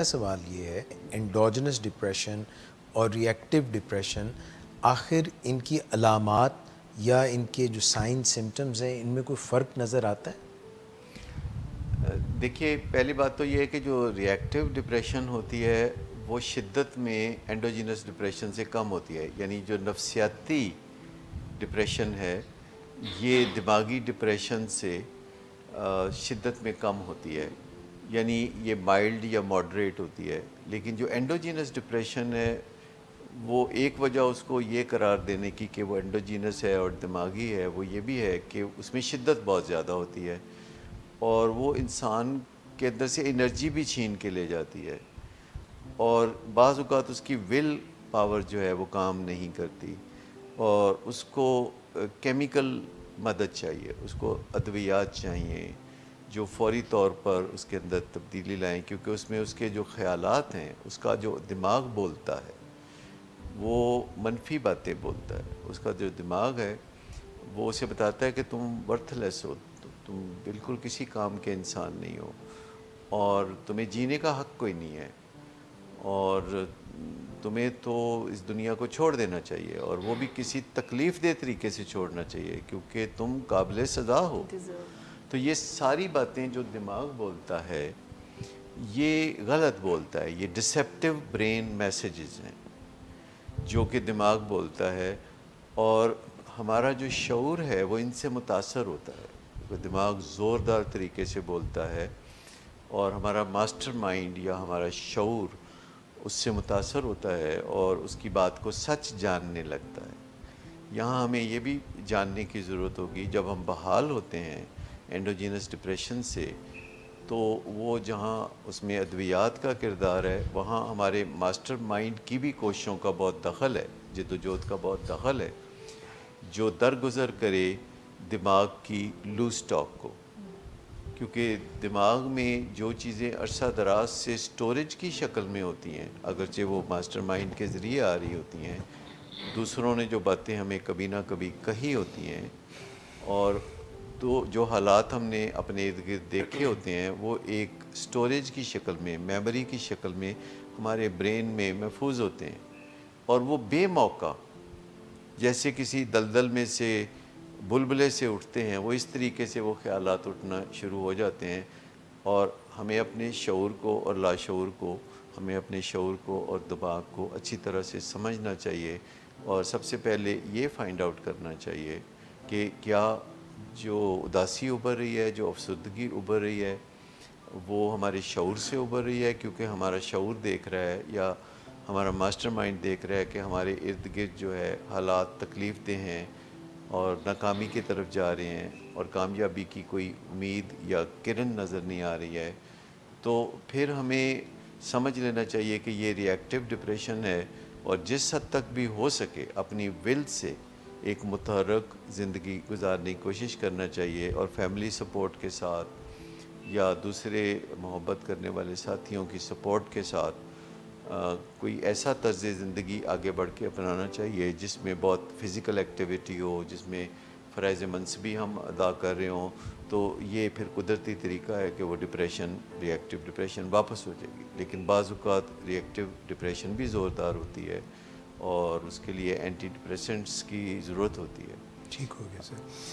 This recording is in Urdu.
سوال یہ ہے انڈوجنس ڈپریشن اور ری ایکٹیو ڈپریشن، آخر ان کی علامات یا ان کے جو سائن سمٹمز ہیں ان میں کوئی فرق نظر آتا ہے؟ دیکھیے، پہلی بات تو یہ ہے کہ جو ری ایکٹیو ڈپریشن ہوتی ہے وہ شدت میں انڈوجینس ڈپریشن سے کم ہوتی ہے. یعنی جو نفسیاتی ڈپریشن ہے یہ دماغی ڈپریشن سے شدت میں کم ہوتی ہے، یعنی یہ مائلڈ یا ماڈریٹ ہوتی ہے. لیکن جو انڈوجینس ڈپریشن ہے وہ ایک وجہ اس کو یہ قرار دینے کی کہ وہ انڈوجینس ہے اور دماغی ہے وہ یہ بھی ہے کہ اس میں شدت بہت زیادہ ہوتی ہے اور وہ انسان کے اندر سے انرجی بھی چھین کے لے جاتی ہے، اور بعض اوقات اس کی ول پاور جو ہے وہ کام نہیں کرتی اور اس کو کیمیکل مدد چاہیے، اس کو ادویات چاہیے جو فوری طور پر اس کے اندر تبدیلی لائیں، کیونکہ اس میں اس کے جو خیالات ہیں، اس کا جو دماغ بولتا ہے وہ منفی باتیں بولتا ہے. اس کا جو دماغ ہے وہ اسے بتاتا ہے کہ تم ورتھ لیس ہو، تم بالکل کسی کام کے انسان نہیں ہو اور تمہیں جینے کا حق کوئی نہیں ہے اور تمہیں تو اس دنیا کو چھوڑ دینا چاہیے، اور وہ بھی کسی تکلیف دہ طریقے سے چھوڑنا چاہیے کیونکہ تم قابل سزا ہو. تو یہ ساری باتیں جو دماغ بولتا ہے یہ غلط بولتا ہے، یہ ڈسیپٹیو برین میسیجز ہیں جو کہ دماغ بولتا ہے، اور ہمارا جو شعور ہے وہ ان سے متاثر ہوتا ہے. دماغ زوردار طریقے سے بولتا ہے اور ہمارا ماسٹر مائنڈ یا ہمارا شعور اس سے متاثر ہوتا ہے اور اس کی بات کو سچ جاننے لگتا ہے. یہاں ہمیں یہ بھی جاننے کی ضرورت ہوگی جب ہم بحال ہوتے ہیں انڈوجینس ڈپریشن سے، تو وہ جہاں اس میں ادویات کا کردار ہے وہاں ہمارے ماسٹر مائنڈ کی بھی کوششوں کا بہت دخل ہے، جد و جہد کا بہت دخل ہے، جو درگزر کرے دماغ کی لوز ٹاک کو. کیونکہ دماغ میں جو چیزیں عرصہ دراز سے سٹوریج کی شکل میں ہوتی ہیں، اگرچہ وہ ماسٹر مائنڈ کے ذریعے آ رہی ہوتی ہیں، دوسروں نے جو باتیں ہمیں کبھی نہ کبھی کہی ہوتی ہیں، اور تو جو حالات ہم نے اپنے ارد گرد دیکھے ہوتے ہیں وہ ایک سٹوریج کی شکل میں، میموری کی شکل میں ہمارے برین میں محفوظ ہوتے ہیں، اور وہ بے موقع جیسے کسی دلدل میں سے بلبلے سے اٹھتے ہیں وہ اس طریقے سے وہ خیالات اٹھنا شروع ہو جاتے ہیں. اور ہمیں اپنے شعور کو اور لاشعور کو، ہمیں اپنے شعور کو اور دماغ کو اچھی طرح سے سمجھنا چاہیے، اور سب سے پہلے یہ فائنڈ آؤٹ کرنا چاہیے کہ کیا جو اداسی ابھر رہی ہے، جو افسردگی ابھر رہی ہے، وہ ہمارے شعور سے ابھر رہی ہے کیونکہ ہمارا شعور دیکھ رہا ہے، یا ہمارا ماسٹر مائنڈ دیکھ رہا ہے کہ ہمارے ارد گرد جو ہے حالات تکلیف دہ ہیں اور ناکامی کی طرف جا رہے ہیں اور کامیابی کی کوئی امید یا کرن نظر نہیں آ رہی ہے. تو پھر ہمیں سمجھ لینا چاہیے کہ یہ ری ایکٹیو ڈپریشن ہے، اور جس حد تک بھی ہو سکے اپنی ول سے ایک متحرک زندگی گزارنے کی کوشش کرنا چاہیے، اور فیملی سپورٹ کے ساتھ یا دوسرے محبت کرنے والے ساتھیوں کی سپورٹ کے ساتھ کوئی ایسا طرز زندگی آگے بڑھ کے اپنانا چاہیے جس میں بہت فزیکل ایکٹیویٹی ہو، جس میں فرائض منصبی ہم ادا کر رہے ہوں. تو یہ پھر قدرتی طریقہ ہے کہ وہ ڈپریشن، ری ایکٹیو ڈپریشن واپس ہو جائے گی. لیکن بعض اوقات ری ایکٹیو ڈپریشن بھی زوردار ہوتی ہے اور اس کے لیے اینٹی ڈپریسنٹس کی ضرورت ہوتی ہے. ٹھیک ہو گیا سر.